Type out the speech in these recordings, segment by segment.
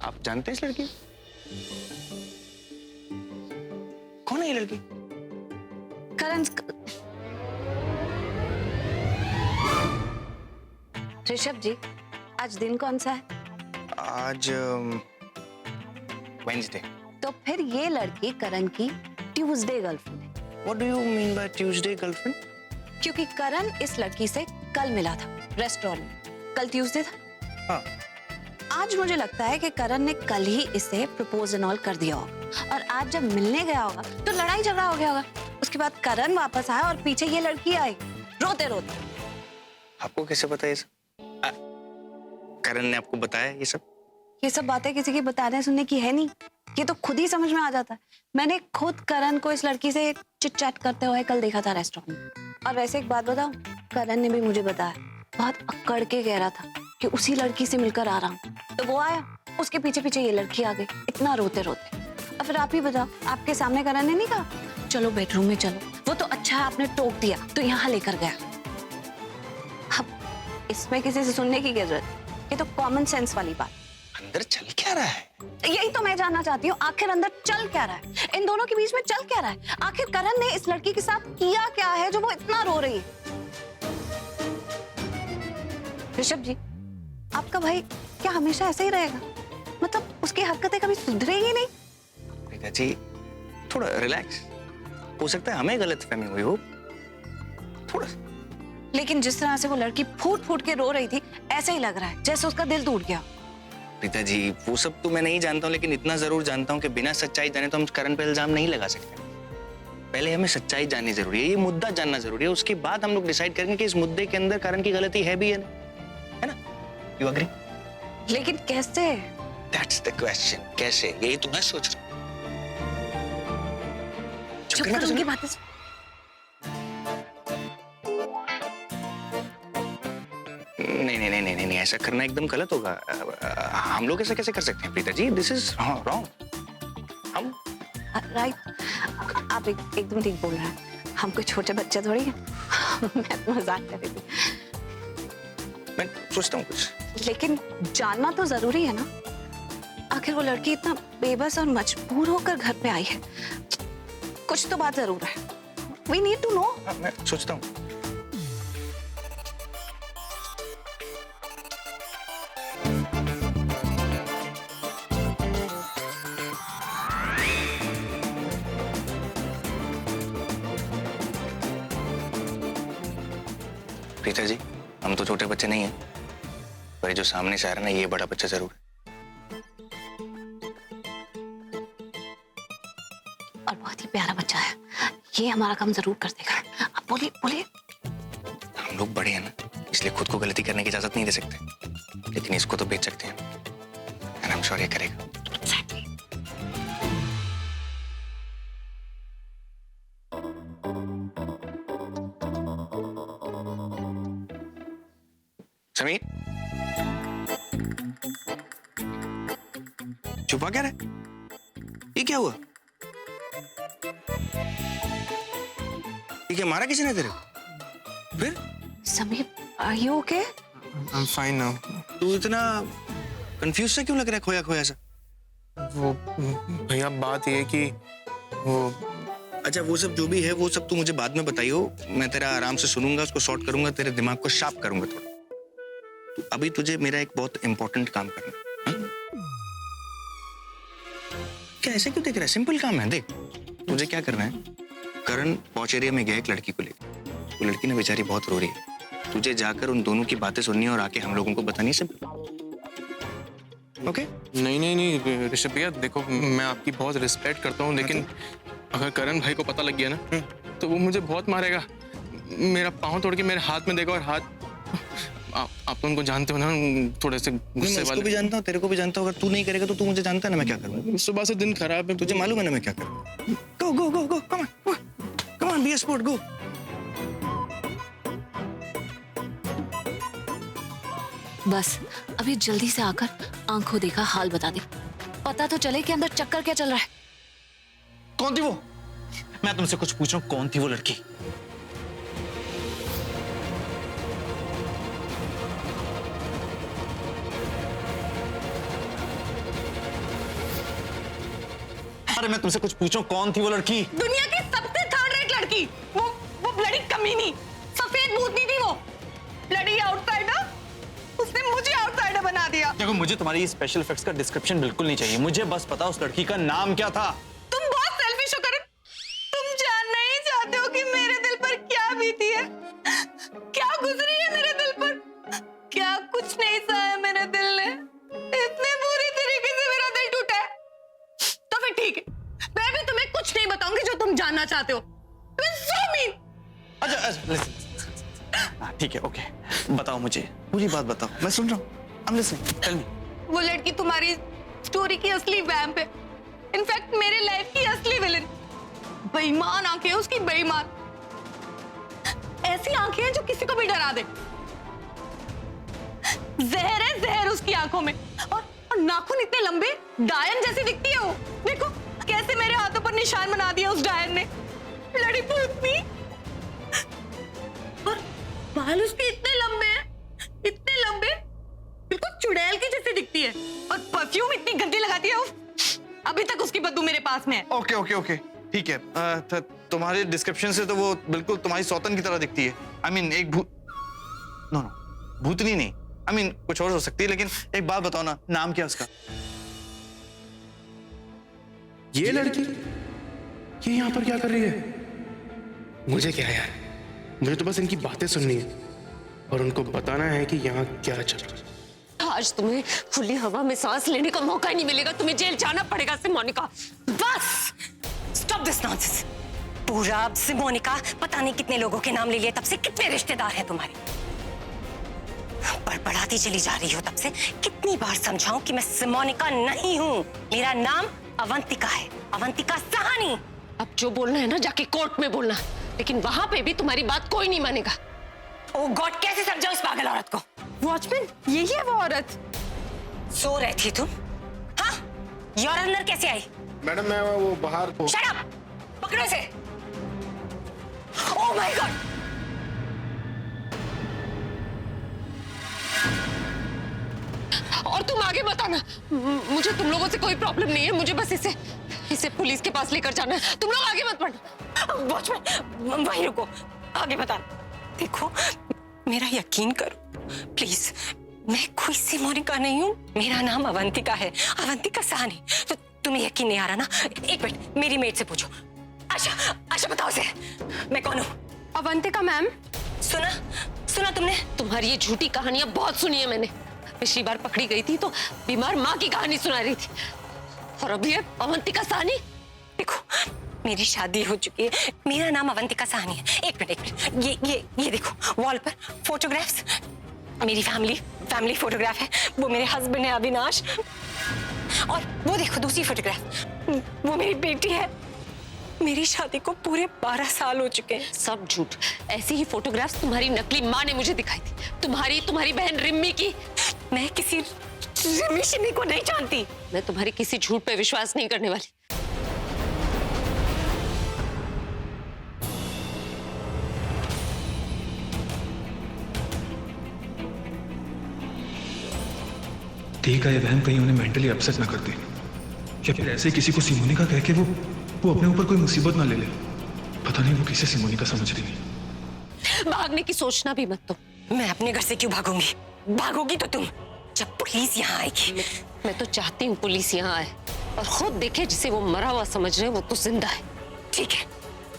आप जानते हैं इस लड़की? कौन है ये लड़की? करण। ऋषभ जी, आज दिन कौन सा है? आज वेडनेसडे। तो फिर ये लड़की करण की ट्यूसडे गर्लफ्रेंड है। What do you mean by Tuesday girlfriend? क्योंकि करण इस लड़की से कल मिला था रेस्टोरेंट में। कल ट्यूसडे था। हाँ। आज मुझे लगता है कि करण ने कल ही इसे प्रपोज एंड ऑल कर दिया होगा, और आज जब मिलने गया होगा तो लड़ाई झगड़ा हो गया होगा। उसके बाद करण वापस आया और पीछे ये लड़की आई रोते रोते। आपको कैसे पता ये सब? करण ने आपको बताया ये सब? ये सब बातें किसी की बताने सुनने की है नहीं, ये तो खुद ही समझ में आ जाता है। मैंने खुद करण को इस लड़की से चिट चैट करते हुए कल देखा था रेस्टोरेंट में। और वैसे एक बात बताऊं, करण ने भी मुझे बताया, बहुत अकड़ के कह रहा था कि उसी लड़की से मिलकर आ रहा हूँ। तो वो आया, उसके पीछे पीछे ये लड़की आ गई इतना रोते रोते। और फिर आप ही बताओ, आपके सामने करण ने नहीं कहा चलो बेडरूम में चलो? वो तो अच्छा है आपने टोक दिया तो यहाँ लेकर गया। अब इसमें किसी से सुनने की क्या जरूरत, ये तो कॉमन सेंस वाली बात। अंदर चल क्या रहा है? यही तो मैं जानना चाहती हूँ, आखिर अंदर चल क्या रहा है? इन दोनों के बीच में चल क्या रहा है? आखिर करण ने इस लड़की के साथ किया क्या है जो वो इतना रो रही है? ऋषभ जी, आपका भाई क्या हमेशा ऐसे ही रहेगा? मतलब उसकी हरकतें कभी सुधरेगी नहीं? प्रीता जी, थोड़ा रिलैक्स। हो सकता है हमें गलतफहमी हुई हो थोड़ा। लेकिन जिस तरह से वो लड़की फूट फूट के रो रही थी, ऐसे ही लग रहा है जैसे उसका दिल टूट गया। प्रीता जी, वो सब तो मैं नहीं जानता हूँ, लेकिन इतना जरूर जानता हूँ कि बिना सच्चाई जाने तो हम करण पे इल्जाम नहीं लगा सकते। पहले हमें सच्चाई जाननी जरूरी है, ये मुद्दा जानना जरूरी है। उसके बाद हम लोग डिसाइड करेंगे कि इस मुद्दे के अंदर करण की गलती है भी या नहीं, है ना? You agree? लेकिन कैसे? दैट्स द क्वेश्चन, कैसे? यही तो मैं सोच रहा हूँ। चुप कर, उनकी बातें सुन। नहीं नहीं नहीं नहीं नहीं, ऐसा करना एकदम गलत होगा। हम लोग ऐसा कैसे कर सकते हैं Preeta ji? This is wrong. हम राइट, आप एकदम ठीक बोल रहे हैं। हम कोई छोटे बच्चे थोड़ी हैं। मैं तो मजाक कर रही थी। मैं सोचता हूँ कुछ, लेकिन जानना तो जरूरी है ना। आखिर वो लड़की इतना बेबस और मजबूर होकर घर पे आई है, कुछ तो बात जरूर है। We need to know। हाँ, मैं सोचता हूँ। प्रीता जी, हम तो छोटे बच्चे नहीं हैं, पर ये जो सामने से आ रहा है ना, ये बड़ा बच्चा जरूर है। और बहुत ही प्यारा बच्चा है, ये हमारा काम जरूर कर देगा। आप बोलिए बोलिए। हम लोग बड़े हैं ना, इसलिए खुद को गलती करने की इजाजत नहीं दे सकते, लेकिन इसको तो बेच सकते हैं। एंड आई एम श्योर ये करेगा। Exactly। समीर, छुपा क्या रहा? ये क्या हुआ? ये क्या मारा किसी ने तेरे को? फिर? Sameer, are you okay? I'm fine now। तू इतना कंफ्यूज सा क्यों लग रहा है, खोया खोया सा? वो भैया बात ये है कि वो अच्छा, वो सब जो भी है वो सब तू मुझे बाद में बताइयो। मैं तेरा आराम से सुनूंगा, उसको सॉर्ट करूंगा, तेरे दिमाग को शार्प करूंगा थोड़ा। तो अभी तुझे मेरा एक बहुत इंपॉर्टेंट काम करना है। क्या ऐसे क्यों देख रहा है? सिंपल काम है, देख। तुझे क्या करना है, करण पॉश एरिया में गया एक लड़की को लेकर। वो लड़की ना बेचारी बहुत रो रही है। तुझे जाकर उन दोनों की बातें सुननी है और आके हम लोगों को बतानी है। सिंपल। ओके? नहीं नहीं नहीं ऋषभ भैया, देखो मैं आपकी बहुत रिस्पेक्ट करता हूँ, लेकिन अगर करण भाई को पता लग गया ना तो वो मुझे बहुत मारेगा। मेरा पाँव तोड़ के मेरे हाथ में देगा। और हाथ आप उनको जानते हो ना, थोड़े से गुस्से मैं वाले। उसको भी जानता हूँ, तेरे को भी जानता हूँ। अगर तू नहीं करेगा तो तू मुझे जानता है ना मैं क्या करूँगा। सुबह से दिन खराब है, तुझे मालूम है ना मैं क्या करूँ। Go go go go, come on come on, be a sport, go. बस अभी जल्दी से आकर आंखों देखा हाल बता दे, पता तो चले कि अंदर चक्कर क्या चल रहा है। कौन थी वो? मैं तुमसे कुछ पूछ रहा हूँ, कौन थी वो लड़की? अरे मैं तुमसे कुछ पूछूं, कौन थी वो लड़की? दुनिया की सबसे थर्ड रेट लड़की, वो ब्लडी कमीनी, सफेद भूतनी थी वो, ब्लडी आउटसाइडर। उसने मुझे आउटसाइडर बना दिया। देखो, मुझे तुम्हारी स्पेशल इफेक्ट्स का डिस्क्रिप्शन बिल्कुल नहीं चाहिए, मुझे बस पता उस लड़की का नाम क्या था। तुम बहुत सेल्फिश हो करण। तुम जानना ही चाहते हो कि मेरे दिल पर क्या बीती है, क्या गुजरी है मेरे दिल पर, क्या कुछ नहीं सहा है मेरे दिल ने, इतने बुरी तरीके से मेरा दिल टूटा है। तो फिर ठीक है, मैं भी तुम्हें कुछ नहीं बताऊंगी जो तुम जानना चाहते हो। so mean। अच्छा listen। ठीक है, ओके, बताओ मुझे पूरी बात बताओ, मैं सुन रहा हूँ। I'm listening, tell me। वो लड़की तुम्हारी स्टोरी की असली वैम्प है, इनफैक्ट मेरे लाइफ की असली विलन। बेईमान आंखें हैं उसकी, बेईमान, ऐसी आंखें हैं जो किसी को भी डरा दे। जहर है जहर उसकी आंखों में, और नाखून इतने लंबे, डायन जैसी दिखती है वो। देखो कैसे मेरे हाथों पर निशान बना दिया उस डायन ने, लड़ी भूतनी। और बाल उसके इतने लंबे हैं, इतने लंबे, बिल्कुल चुड़ैल की जैसी दिखती है, और परफ्यूम इतनी गंदी लगाती है, अभी तक उसकी बदबू मेरे पास में है। ओके ओके ओके, ठीक है। तुम्हारे डिस्क्रिप्शन से तो वो बिल्कुल तुम्हारी सौतन की तरह दिखती है। आई मीन एक नो भूतनी नहीं, आई मीन कुछ और हो सकती है, लेकिन एक बात बताओ ना, नाम क्या उसका? ये लड़की ये यहाँ पर क्या कर रही है? मुझे क्या यार, मुझे तो बस इनकी बातें सुननी है और उनको बताना है कि यहाँ क्या चल रहा है। आज तुम्हें खुली हवा में सांस लेने का मौका ही नहीं मिलेगा, तुम्हें जेल जाना पड़ेगा सिमोनिका। Bus stop this nonsense. पूरा सिमोनिका पता नहीं कितने लोगों के नाम ले लिए, तब से कितने रिश्तेदार हैं तुम्हारे, बड़बड़ाती चली जा रही हो तब से। कितनी बार समझाऊं कि मैं सिमोनिका नहीं हूं, मेरा नाम अवंतिका है, अवंतिका साहनी। अब जो बोलना है ना जाके कोर्ट में बोलना, लेकिन वहां पे भी तुम्हारी बात कोई नहीं मानेगा। ओ गॉड, कैसे समझाऊं इस पागल औरत को? वॉचमैन, यही है वो औरत। सो रही थी तुम? हाँ, ये और अंदर कैसे आई? मैडम मैं वो बाहर शट अप, पकड़ो इसे। ओह माय गॉड, और तुम आगे बताना, मुझे तुम लोगों से कोई प्रॉब्लम नहीं है, मुझे बस इसे पुलिस के पास लेकर जाना है। तुम लोग आगे मत बढ़ना। वॉचमैन वहीं रुको, आगे बता। देखो मेरा यकीन करो प्लीज, मैं कोई सिमोनिका नहीं हूँ, मेरा नाम अवंतिका है, अवंतिका साहनी। तो तुम्हें यकीन नहीं आ रहा ना? एक मिनट, मेरी मेड से पूछो। आशा बताओ से, मैं कौन हूँ? अवंतिका मैम। सुना तुमने? तुम्हारी ये झूठी कहानियां बहुत सुनी है मैंने। पिछली बार पकड़ी गई थी तो बीमार माँ की कहानी सुना रही थी, और अभी है अवंतिका साहनी। देखो मेरी शादी हो चुकी है, मेरा नाम अवंतिका साहनी है। एक मिनट, ये देखो वॉल पर फोटोग्राफ्स, मेरी फैमिली फोटोग्राफ है, वो मेरे हस्बैंड है अविनाश, और वो देखो दूसरी फोटोग्राफ, वो मेरी बेटी है। मेरी शादी को पूरे 12 साल हो चुके हैं। सब झूठ। ऐसी ही फोटोग्राफ्स तुम्हारी नकली माँ ने मुझे दिखाई थी, तुम्हारी बहन रिम्मी की। मैं किसी रिम्मी शिम्मी को नहीं जानती। मैं तुम्हारी किसी झूठ पे विश्वास नहीं करने वाली। ठीक है, ये वहम कहीं उन्हें मेंटली अपसेट ना कर दे, या फिर ऐसे किसी को सिमोनिका कह के वो अपने ऊपर कोई मुसीबत ना ले ले। पता नहीं वो किसे सिमोनिका समझ रही है। भागने की सोचना भी मत तुम। मैं अपने घर से क्यों भागूंगी? भागोगी तो तुम जब पुलिस यहाँ आएगी। मैं तो चाहती हूँ पुलिस यहाँ आए और खुद देखे जिसे वो मरा हुआ समझ रहे हैं वो तो जिंदा है। ठीक है,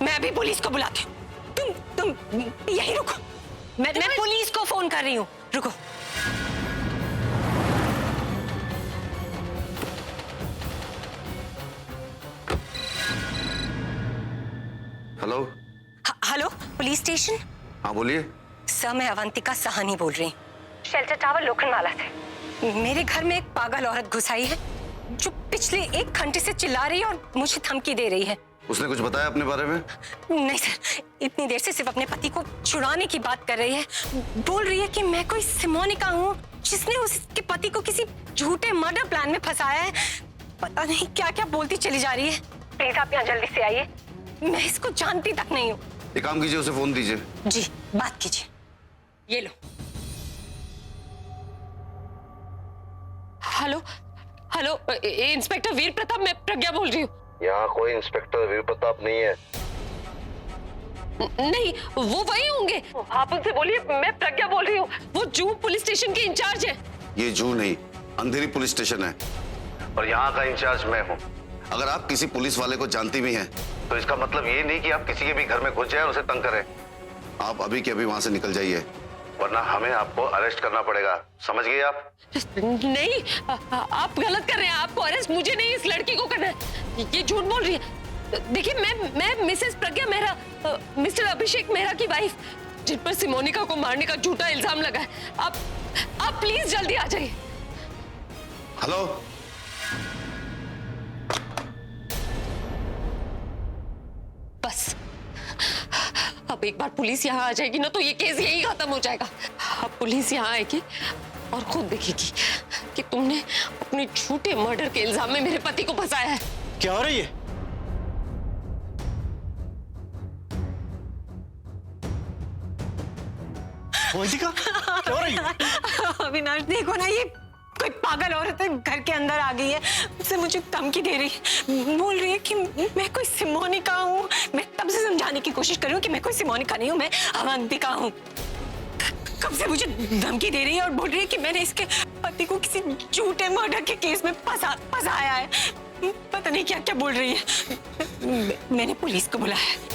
मैं अभी पुलिस को बुलाती हूँ। तुम यही रुको, मैं पुलिस को फोन कर रही हूँ, रुको। हेलो। Hello, police station. हाँ बोलिए। सर, मैं अवंतिका साहनी बोल रही हूँ, शेल्टर टावर लोखंडवाला से। मेरे घर में एक पागल औरत घुस आई है जो पिछले 1 घंटे से चिल्ला रही है और मुझे धमकी दे रही है। उसने कुछ बताया अपने बारे में? नहीं सर, इतनी देर से सिर्फ अपने पति को छुड़ाने की बात कर रही है। बोल रही है कि मैं कोई सिमोनिका हूँ जिसने उसके पति को किसी झूठे मर्डर प्लान में फंसाया है। पता नहीं क्या क्या बोलती चली जा रही है। प्लीज आप यहाँ जल्दी से आइए, मैं इसको जानती तक नहीं हूँ। एक काम कीजिए, उसे फोन दीजिए। जी, बात कीजिए। ये लो। हेलो, इंस्पेक्टर वीर प्रताप, मैं प्रज्ञा बोल रही हूँ। यहाँ कोई इंस्पेक्टर वीर प्रताप नहीं है। नहीं, वो वही होंगे। आप उनसे बोलिए मैं प्रज्ञा बोल रही हूँ। वो जूहू पुलिस स्टेशन के इंचार्ज है। ये जूहू नहीं, अंधेरी पुलिस स्टेशन है और यहाँ का इंचार्ज मैं हूँ। अगर आप किसी पुलिस वाले को जानती भी हैं तो इसका मतलब ये नहीं कि आप किसी के भी घर में घुस जाए और उसे तंग करें। आप अभी के अभी वहां से निकल जाइए, वरना हमें आपको अरेस्ट करना पड़ेगा। समझ गए आप? नहीं, आप गलत कर रहे हैं। आपको अरेस्ट मुझे नहीं, इस लड़की को करना है। ये झूठ बोल रही है। देखिए मैं मिसेस प्रज्ञा मेहरा, मिस्टर अभिषेक मेहरा की वाइफ, जिन पर सिमोनिका को मारने का झूठा इल्जाम लगा है। आप प्लीज जल्दी आ जाइए। हेलो, बस अब एक बार पुलिस यहाँ आ जाएगी ना तो ये केस यही खत्म हो जाएगा। अब पुलिस यहाँ आएगी और खुद देखेगी कि तुमने अपने झूठे मर्डर के इल्जाम में मेरे पति को फंसाया है। क्या हो रही है? अवंतिका, क्या हो रही है? अविनाश देखो ना, ये कोई पागल औरत है, घर के अंदर आ गई है। उससे मुझे धमकी दे रही है, बोल रही है कि मैं कोई सिमोनिका हूँ। मैं तब से समझाने की कोशिश कर रही हूँ कि मैं कोई सिमोनिका नहीं हूँ, मैं अवंतिका हूँ। कब से मुझे धमकी दे रही है और बोल रही है कि मैंने इसके पति को किसी झूठे मर्डर के केस में फंसाया है। पता नहीं क्या क्या बोल रही है। मैंने पुलिस को बुलाया है।